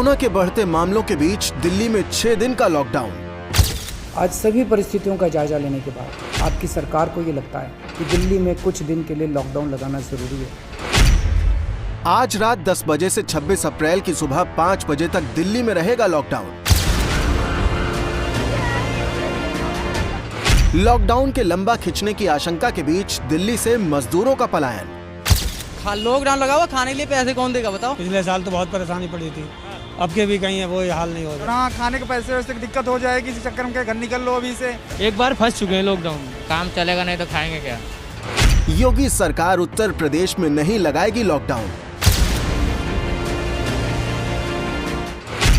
Corona के बढ़ते मामलों के बीच दिल्ली में 6 दिन का लॉकडाउन। आज सभी परिस्थितियों का जायजा लेने के बाद आपकी सरकार को ये लगता है कि दिल्ली में कुछ दिन के लिए लॉकडाउन लगाना जरूरी है। आज रात 10 बजे से 26 अप्रैल की सुबह 5 बजे तक दिल्ली में रहेगा लॉकडाउन। लॉकडाउन के लंबा खिंचने की आशंका के बीच दिल्ली से मजदूरों का पलायन। लॉकडाउन लगा हुआ, खाने के लिए पैसे कौन देगा बताओ। पिछले साल तो बहुत परेशानी पड़ी थी, अब के भी कहीं है वो हाल नहीं हो रहा। हाँ, खाने के पैसे वैसे दिक्कत हो जाएगी, इसी चक्कर में घर निकल लो अभी से। एक बार फंस चुके हैं लॉकडाउन, काम चलेगा नहीं तो खाएंगे क्या। योगी सरकार उत्तर प्रदेश में नहीं लगाएगी लॉकडाउन।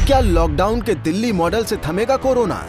क्या लॉकडाउन के दिल्ली मॉडल से थमेगा कोरोना?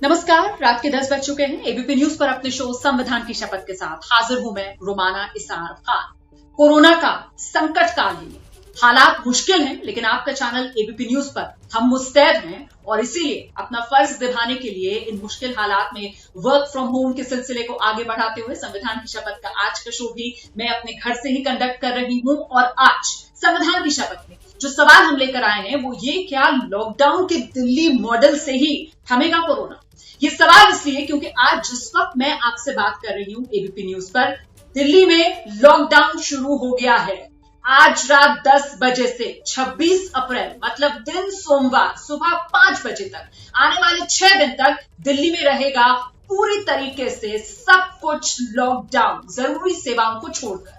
नमस्कार, रात के 10 बज चुके हैं। एबीपी न्यूज पर अपने शो संविधान की शपथ के साथ हाजिर हूं मैं रोमाना इसार खान। कोरोना का संकट काल है, हालात मुश्किल हैं, लेकिन आपका चैनल एबीपी न्यूज पर हम मुस्तैद हैं और इसीलिए अपना फर्ज निभाने के लिए इन मुश्किल हालात में वर्क फ्रॉम होम के सिलसिले को आगे बढ़ाते हुए संविधान की शपथ का आज का शो भी मैं अपने घर से ही कंडक्ट कर रही हूं। और आज संविधान की शपथ में जो सवाल हम लेकर आए हैं वो ये, क्या लॉकडाउन के दिल्ली मॉडल से ही थमेगा कोरोना? ये सवाल इसलिए क्योंकि आज जिस वक्त मैं आपसे बात कर रही हूं एबीपी न्यूज पर, दिल्ली में लॉकडाउन शुरू हो गया है। आज रात 10 बजे से 26 अप्रैल मतलब दिन सोमवार सुबह 5 बजे तक आने वाले 6 दिन तक दिल्ली में रहेगा पूरी तरीके से सब कुछ लॉकडाउन, जरूरी सेवाओं को छोड़कर।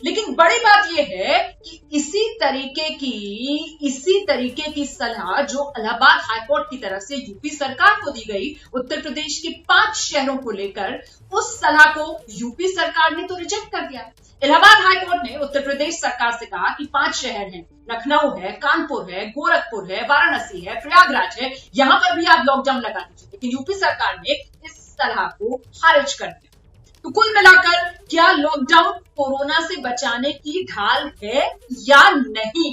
लेकिन बड़ी बात यह है कि इसी तरीके की सलाह जो इलाहाबाद हाईकोर्ट की तरफ से यूपी सरकार को दी गई उत्तर प्रदेश के 5 शहरों को लेकर, उस सलाह को यूपी सरकार ने तो रिजेक्ट कर दिया। इलाहाबाद हाईकोर्ट ने उत्तर प्रदेश सरकार से कहा कि 5 शहर हैं, लखनऊ है, कानपुर है, गोरखपुर है, वाराणसी है, प्रयागराज है, यहां पर भी आप लॉकडाउन लगा दीजिए। लेकिन यूपी सरकार ने इस सलाह को खारिज कर दिया। तो कुल मिलाकर क्या लॉकडाउन कोरोना से बचाने की ढाल है या नहीं,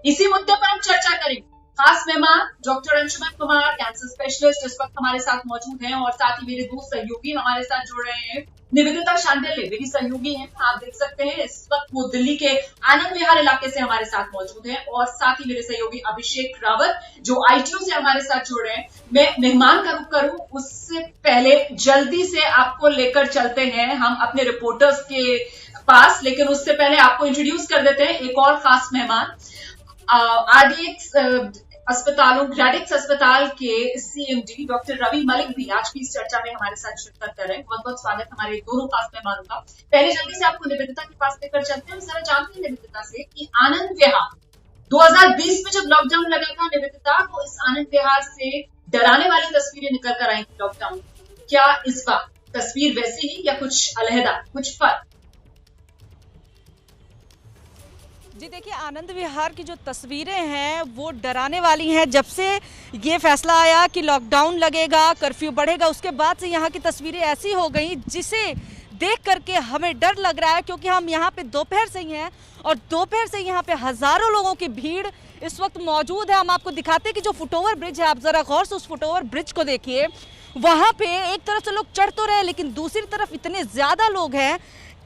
इसी मुद्दे पर हम चर्चा करेंगे। खास मेहमान doctor Anshuman Kumar, cancer specialist, इस वक्त हमारे साथ मौजूद हैं और साथ ही मेरे 2 सहयोगी हमारे साथ जुड़ रहे हैं। निवेदिता शांडिल्य मेरी सहयोगी हैं, आप देख सकते हैं इस वक्त वो दिल्ली के आनंद विहार इलाके से हमारे साथ मौजूद हैं। और साथ ही मेरे सहयोगी अभिषेक रावत जो आईटीओ से हमारे साथ जुड़ रहे हैं। मैं मेहमान का रुख करूं उससे पहले जल्दी से आपको लेकर चलते हैं हम अपने रिपोर्टर्स के पास, लेकिन उससे पहले आपको इंट्रोड्यूस कर देते हैं एक और खास मेहमान। आरडीएक्स अस्पतालों, ग्रेडिक्स अस्पताल के सीएमडी डॉक्टर रवि मलिक भी आज की इस चर्चा में हमारे साथ शिरकत कर रहे हैं। बहुत बहुत स्वागत हमारे दोनों खास मेहमानों का। पहले जल्दी से आपको निवेदिता के पास लेकर चलते हैं। जरा जानते हैं निवेदिता से कि आनंद विहार 2020 में जब लॉकडाउन लगा था निवेदिता, तो इस आनंद विहार से डराने वाली तस्वीरें निकल कर आई थी लॉकडाउन। क्या इस बार तस्वीर वैसी ही या कुछ अलहदा, कुछ फर्क? जी देखिए, आनंद विहार की जो तस्वीरें हैं वो डराने वाली हैं। जब से ये फैसला आया कि लॉकडाउन लगेगा, कर्फ्यू बढ़ेगा, उसके बाद से यहाँ की तस्वीरें ऐसी हो गई जिसे देख करके हमें डर लग रहा है, क्योंकि हम यहाँ पे दोपहर से ही हैं और दोपहर से यहाँ पे हज़ारों लोगों की भीड़ इस वक्त मौजूद है। हम आपको दिखाते हैं कि जो फुटओवर ब्रिज है, आप ज़रा गौर से उस फुटओवर ब्रिज को देखिए। वहाँ पे एक तरफ से लोग चढ़ तो रहे, लेकिन दूसरी तरफ इतने ज़्यादा लोग हैं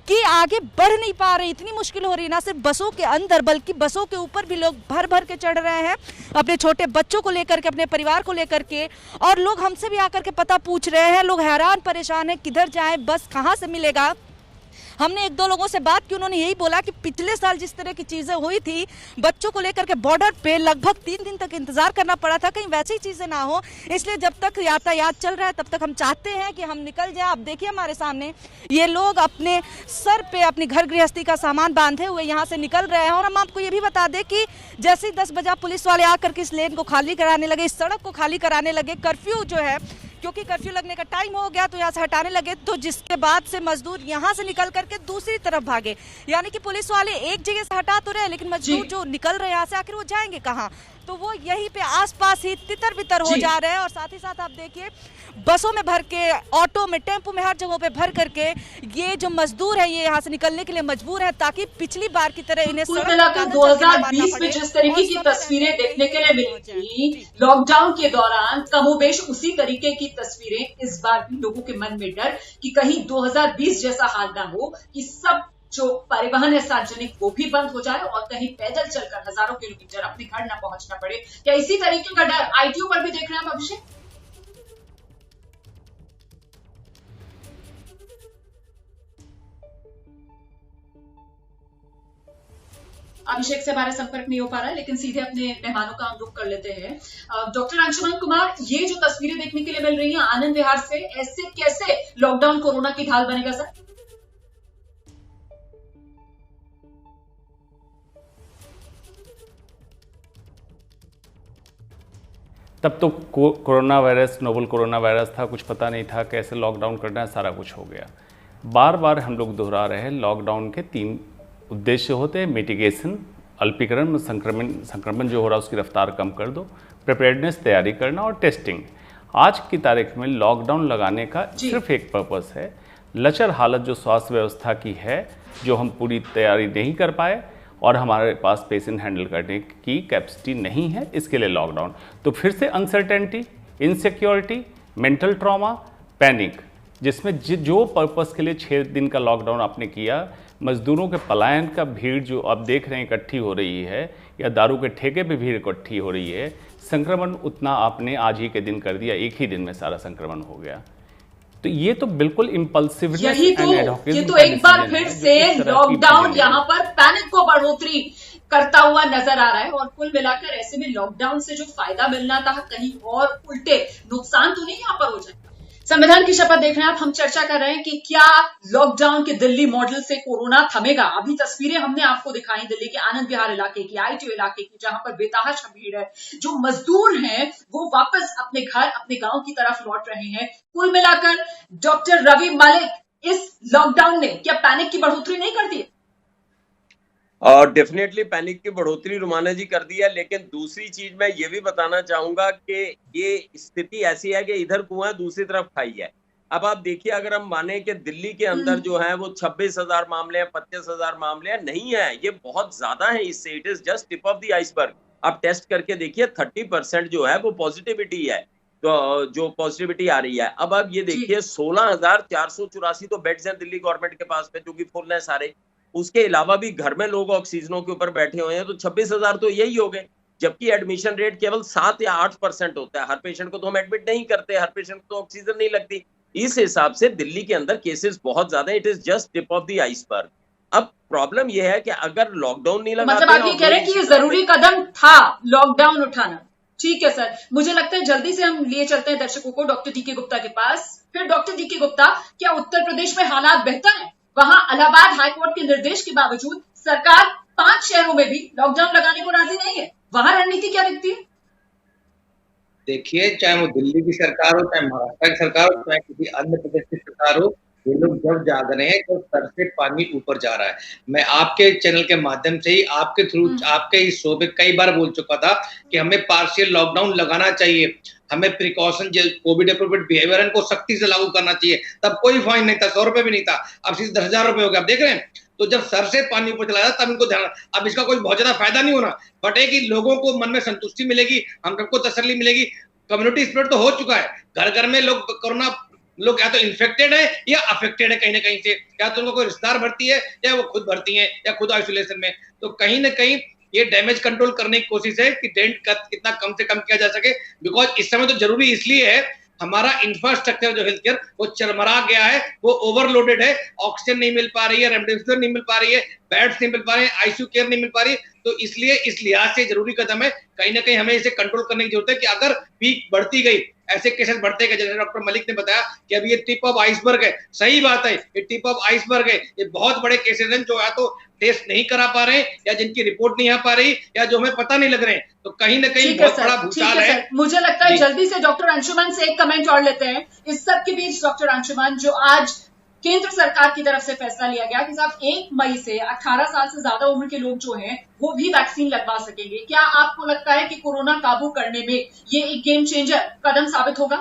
कि आगे बढ़ नहीं पा रहे। इतनी मुश्किल हो रही है, ना सिर्फ बसों के अंदर बल्कि बसों के ऊपर भी लोग भर भर के चढ़ रहे हैं, अपने छोटे बच्चों को लेकर के, अपने परिवार को लेकर के। और लोग हमसे भी आकर के पता पूछ रहे हैं, लोग हैरान परेशान हैं, किधर जाएं, बस कहाँ से मिलेगा। हमने 1-2 लोगों से बात की, उन्होंने यही बोला कि पिछले साल जिस तरह की चीज़ें हुई थी, बच्चों को लेकर के बॉर्डर पे लगभग 3 दिन तक इंतजार करना पड़ा था, कहीं वैसी चीज़ें ना हो। इसलिए जब तक यातायात चल रहा है तब तक हम चाहते हैं कि हम निकल जाए। आप देखिए हमारे सामने ये लोग अपने सर पे अपनी घर गृहस्थी का सामान बांधे हुए यहाँ से निकल रहे हैं। और हम आपको ये भी बता दें कि जैसे ही 10 बजे पुलिस वाले आकर के इस लेन को खाली कराने लगे, इस सड़क को खाली कराने लगे, कर्फ्यू जो है, क्योंकि कर्फ्यू लगने का टाइम हो गया तो यहाँ से हटाने लगे, तो जिसके बाद से मजदूर यहाँ से निकल करके दूसरी तरफ भागे। यानी कि पुलिस वाले एक जगह से हटा तो रहे, लेकिन मजदूर जो निकल रहे हैं यहाँ से, आखिर वो जाएंगे कहाँ? तो वो यहीं पे आसपास ही तितर बितर हो जा रहे हैं। और साथ ही साथ आप देखिए बसों में भर के, ऑटो में, टेम्पो में, हर जगहों पे भर करके ये जो मजदूर है ये यहाँ से निकलने के लिए मजबूर है, ताकि पिछली बार की तरह इन्हें 2020 में जिस तरीके की तस्वीरें देखने के लिए मिली थी लॉकडाउन के दौरान, कमोबेश उसी तरीके की तस्वीरें इस बार भी लोगों के मन में डर कि कहीं 2020 जैसा हाल ना हो कि सब जो परिवहन है सार्वजनिक वो भी बंद हो जाए और कहीं पैदल चलकर हजारों किलोमीटर अपने घर न पहुंचना पड़े। क्या इसी तरीके का डर आईटीओ पर भी देख रहे हैं हम अभिषेक? अभिषेक से हमारा संपर्क नहीं हो पा रहा है, लेकिन सीधे अपने मेहमानों का हम रुख कर लेते हैं। डॉक्टर अंशुमन कुमार, ये जो तस्वीरें देखने के लिए मिल रही हैं आनंद विहार से, ऐसे कैसे लॉकडाउन कोरोना की ढाल बनेगा सर? तब तो corona virus, novel corona virus था, कुछ पता नहीं था कैसे लॉकडाउन करना है, सारा कुछ हो गया। बार बार हम लोग दोहरा रहे हैं, लॉकडाउन के 3 उद्देश्य होते हैं। मिटिगेशन, अल्पीकरण, संक्रमण जो हो रहा है उसकी रफ्तार कम कर दो, प्रिपेयर्डनेस, तैयारी करना, और टेस्टिंग। आज की तारीख में लॉकडाउन लगाने का सिर्फ एक पर्पस है, लचर हालत जो स्वास्थ्य व्यवस्था की है, जो हम पूरी तैयारी नहीं कर पाए और हमारे पास पेशेंट हैंडल करने की कैपेसिटी नहीं है, इसके लिए लॉकडाउन। तो फिर से uncertainty, insecurity, mental trauma, panic, जिसमें जो पर्पस के लिए 6 दिन का लॉकडाउन आपने किया, मजदूरों के पलायन का भीड़ जो आप देख रहे हैं इकट्ठी हो रही है, या दारू के ठेके पे भीड़ इकट्ठी हो रही है, संक्रमण उतना आपने आज ही के दिन कर दिया, एक ही दिन में सारा संक्रमण हो गया। तो ये तो बिल्कुल इम्पल्सिवनेस एंड एडहोकिज्म, ये तो एक बार फिर से लॉकडाउन यहाँ पर पैनिक को बढ़ोतरी करता हुआ नजर आ रहा है। और कुल मिलाकर ऐसे में लॉकडाउन से जो फायदा मिलना था, कहीं और उल्टे नुकसान तो नहीं यहाँ पर हो जाए। संविधान की शपथ देख रहे हैं आप, हम चर्चा कर रहे हैं कि क्या लॉकडाउन के दिल्ली मॉडल से कोरोना थमेगा। अभी तस्वीरें हमने आपको दिखाई दिल्ली के आनंद विहार इलाके की, आईटीओ इलाके की, जहां पर बेतहाशा भीड़ है। जो मजदूर हैं वो वापस अपने घर, अपने गांव की तरफ लौट रहे हैं। कुल मिलाकर डॉक्टर रवि मलिक, इस लॉकडाउन ने क्या पैनिक की बढ़ोतरी नहीं कर दी? और डेफिनेटली पैनिक की बढ़ोतरी रुमाना जी कर दी है। लेकिन दूसरी चीज मैं ये भी बताना चाहूंगा कि ये स्थिति ऐसी है कि इधर कुआं दूसरी तरफ खाई है। अब आप देखिए, अगर हम माने कि दिल्ली के अंदर जो है वो 26,000 मामले हैं, 25,000 मामले हैं, नहीं है, ये बहुत ज्यादा है इससे। It is just tip of the iceberg. आप टेस्ट करके देखिए, 30% जो है वो पॉजिटिविटी है, तो जो पॉजिटिविटी आ रही है। अब आप ये देखिए, 16,484 तो बेड्स हैं दिल्ली गवर्नमेंट के पास में, जो कि फुल है सारे। उसके अलावा भी घर में लोग ऑक्सीजनों के ऊपर बैठे हुए हैं, तो 26,000 तो यही हो गए। जबकि एडमिशन रेट केवल 7 या 8% होता है। हर पेशेंट को तो हम एडमिट नहीं करते, हर पेशेंट को तो ऑक्सीजन नहीं लगती। इस हिसाब से दिल्ली के अंदर केसेस बहुत ज्यादा, it is just tip of the iceberg. अब प्रॉब्लम यह है कि अगर लॉकडाउन नहीं लगाते, मतलब आप ये कह रहे हैं कि ये जरूरी कदम था लॉकडाउन उठाना। ठीक है सर, मुझे लगता है जल्दी से हम लिए चलते हैं दर्शकों को डॉक्टर डीके गुप्ता के पास। फिर डॉक्टर डीके गुप्ता, क्या उत्तर प्रदेश में हालात बेहतर है? वहां इलाहाबाद हाईकोर्ट के निर्देश के बावजूद सरकार 5 शहरों में भी लॉकडाउन लगाने को राजी नहीं है। वहां रणनीति क्या दिखती है? देखिए, चाहे वो दिल्ली की सरकार हो, चाहे महाराष्ट्र की सरकार हो, चाहे किसी अन्य प्रदेश की सरकार हो, ये लोग जब जाग रहे हैं तो सर से पानी ऊपर जा रहा है। मैं आपके चैनल के माध्यम से ही, आपके थ्रू, आपके इस शो पे कई बार बोल चुका था कि हमें पार्शियल लॉकडाउन लगाना चाहिए। हमें प्रिकॉशन, जो कोविड अप्रोप्रिएट बिहेवियर है, इनको सख्ती से लागू करना चाहिए। तब कोई फाइन नहीं था, 100 रुपए भी नहीं था, अब सीधे 10,000 रुपए हो गया। आप देख रहे हैं, तो जब सर से पानी ऊपर चला जाता तब इनको ध्यान। अब इसका कोई बहुत ज्यादा फायदा नहीं होना, बट है कि लोगों को मन में संतुष्टि मिलेगी, हम सबको तसल्ली मिलेगी। कम्युनिटी स्प्रेड तो हो चुका है, घर घर में लोग कोरोना, लोग या तो इन्फेक्टेड है या अफेक्टेड है कहीं ना कहीं से, या तो उनको कोई रिश्तेदार भर्ती है या वो खुद भर्ती है या खुद आइसोलेशन में। तो कहीं ना कहीं ये डैमेज कंट्रोल करने की कोशिश है कि डेंट कितना कम से कम किया जा सके। बिकॉज इस समय तो जरूरी इसलिए है, हमारा इंफ्रास्ट्रक्चर जो हेल्थ केयर वो चरमरा गया है, वो ओवरलोडेड है। ऑक्सीजन नहीं मिल पा रही है, रेमडेसिविर नहीं मिल पा रही है, बेड्स नहीं मिल पा रहे हैं, आईसीयू केयर नहीं मिल पा रही है। तो इसलिए इस लिहाज से जरूरी कदम है, कहीं ना कहीं हमें इसे कंट्रोल करने की जरूरत है कि अगर पीक बढ़ती गई, ऐसे केसेस बढ़ते गए, जैसे डॉक्टर मलिक ने बताया कि अभी ये टिप ऑफ आइसबर्ग है। सही बात है, ये टिप ऑफ आइसबर्ग है। ये बहुत बड़े केसेस हैं जो या तो टेस्ट नहीं करा पा रहे हैं, या जिनकी रिपोर्ट नहीं आ पा रही, या जो हमें पता नहीं लग रहे हैं। तो कहीं ना कहीं बहुत बड़ा भूचाल है। मुझे लगता है जल्दी से डॉक्टर अंशुमन से एक कमेंट और लेते हैं इस सब के बीच। डॉक्टर अंशुमन, जो आज केंद्र सरकार की तरफ से फैसला लिया गया कि साहब 1 मई से 18 साल से ज्यादा उम्र के लोग जो हैं वो भी वैक्सीन लगवा सकेंगे, क्या आपको लगता है कि कोरोना काबू करने में ये एक गेम चेंजर कदम साबित होगा?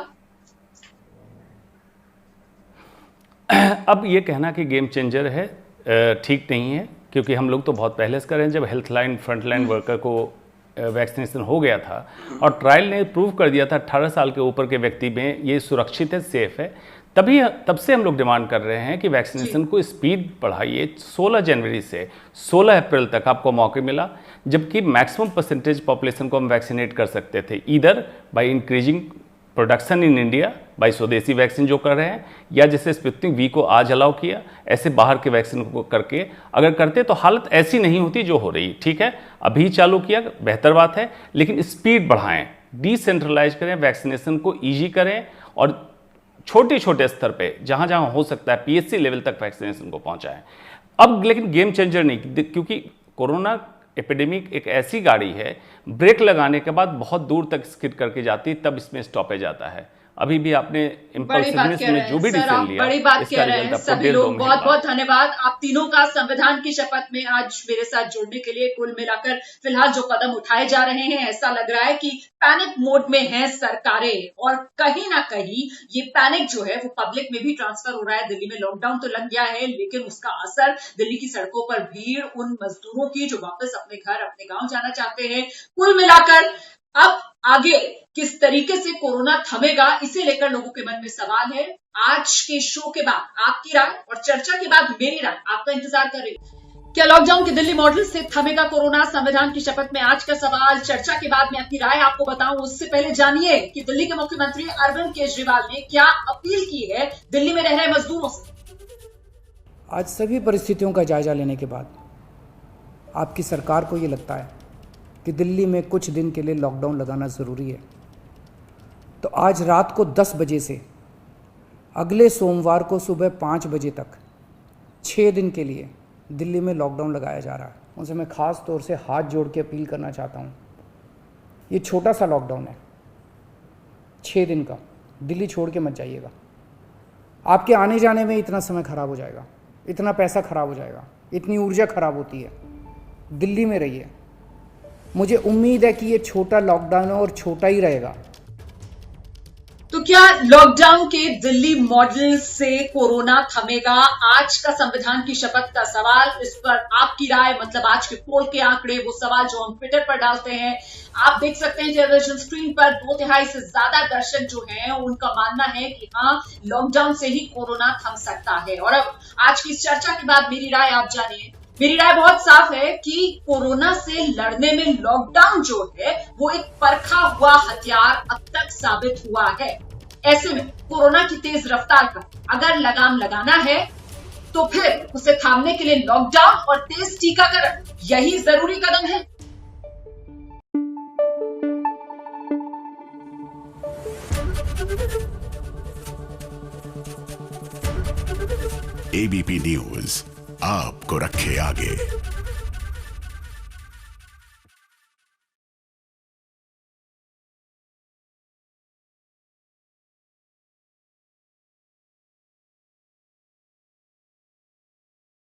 अब ये कहना कि गेम चेंजर है ठीक नहीं है, क्योंकि हम लोग तो बहुत पहले से कर रहे हैं। जब health line, front line worker को वैक्सीनेशन हो गया था और ट्रायल ने प्रूव कर दिया था 18 साल के ऊपर के व्यक्ति में ये सुरक्षित है, सेफ है, तब से हम लोग डिमांड कर रहे हैं कि वैक्सीनेशन को स्पीड बढ़ाइए। 16 जनवरी से 16 अप्रैल तक आपको मौका मिला, जबकि मैक्सिमम परसेंटेज पॉपुलेशन को हम वैक्सीनेट कर सकते थे, either by increasing production in India, by swadeshi vaccine जो कर रहे हैं, या जैसे स्पुतनिक वी को आज अलाउ किया, ऐसे बाहर के वैक्सीन को करके अगर करते तो हालत ऐसी नहीं होती जो हो रही। ठीक है, अभी चालू किया, बेहतर बात है, लेकिन स्पीड बढ़ाएं, डिसेंट्रलाइज करें, वैक्सीनेशन को ईजी करें और छोटे छोटे स्तर पे जहां जहां हो सकता है पीएचसी लेवल तक वैक्सीनेशन को पहुंचाएं। अब लेकिन गेम चेंजर नहीं, क्योंकि कोरोना एपिडेमिक एक ऐसी गाड़ी है, ब्रेक लगाने के बाद बहुत दूर तक स्किड करके जाती, तब इसमें स्टॉपेज आता है। अभी भी आपने इम्पल्सिवनेस में जो भी डिसीजन लिया, बड़ी बात कह रहे हैं सभी लोग। बहुत बहुत धन्यवाद आप तीनों का संविधान की शपथ में आज मेरे साथ जुड़ने के लिए। कुल मिलाकर फिलहाल जो कदम उठाए जा रहे हैं, ऐसा लग रहा है कि पैनिक मोड में है सरकारें, और कहीं ना कहीं ये पैनिक जो है वो पब्लिक में भी ट्रांसफर हो रहा है। दिल्ली में लॉकडाउन तो लग गया है, लेकिन उसका असर दिल्ली की सड़कों पर भीड़, उन मजदूरों की जो वापस अपने घर अपने गांव जाना चाहते हैं। कुल मिलाकर अब आगे किस तरीके से कोरोना थमेगा, इसे लेकर लोगों के मन में सवाल है। आज के शो के बाद आपकी राय और चर्चा के बाद मेरी राय आपका इंतजार कर रही है। क्या लॉकडाउन के दिल्ली मॉडल से थमेगा कोरोना? संविधान की शपथ में आज का सवाल, चर्चा के बाद मैं अपनी राय आपको बताऊं उससे पहले जानिए कि दिल्ली के मुख्यमंत्री अरविंद केजरीवाल ने क्या अपील की है दिल्ली में रह रहे मजदूरों से। आज सभी परिस्थितियों का जायजा लेने के बाद आपकी सरकार को ये लगता है कि दिल्ली में कुछ दिन के लिए लॉकडाउन लगाना ज़रूरी है, तो आज रात को 10 बजे से अगले सोमवार को सुबह 5 बजे तक 6 दिन के लिए दिल्ली में लॉकडाउन लगाया जा रहा है। उनसे मैं ख़ास तौर से हाथ जोड़ के अपील करना चाहता हूँ, ये छोटा सा लॉकडाउन है, 6 दिन का, दिल्ली छोड़ के मत जाइएगा। आपके आने जाने में इतना समय खराब हो जाएगा, इतना पैसा खराब हो जाएगा, इतनी ऊर्जा खराब होती है। दिल्ली में रहिए, मुझे उम्मीद है कि ये छोटा लॉकडाउन है और छोटा ही रहेगा। तो क्या लॉकडाउन के दिल्ली मॉडल से कोरोना थमेगा? आज का संविधान की शपथ का सवाल, इस पर आपकी राय, मतलब आज के पोल के आंकड़े, वो सवाल जो हम ट्विटर पर डालते हैं। आप देख सकते हैं टेलीविजन स्क्रीन पर 2/3 से ज्यादा दर्शक जो हैं उनका मानना है कि हाँ, लॉकडाउन से ही कोरोना थम सकता है। और अब आज की इस चर्चा के बाद मेरी राय आप जानिए। मेरी राय बहुत साफ है कि कोरोना से लड़ने में लॉकडाउन जो है वो एक परखा हुआ हथियार अब तक साबित हुआ है। ऐसे में कोरोना की तेज रफ्तार पर अगर लगाम लगाना है तो फिर उसे थामने के लिए लॉकडाउन और तेज टीकाकरण यही जरूरी कदम है। एबीपी न्यूज आपको रखे आगे।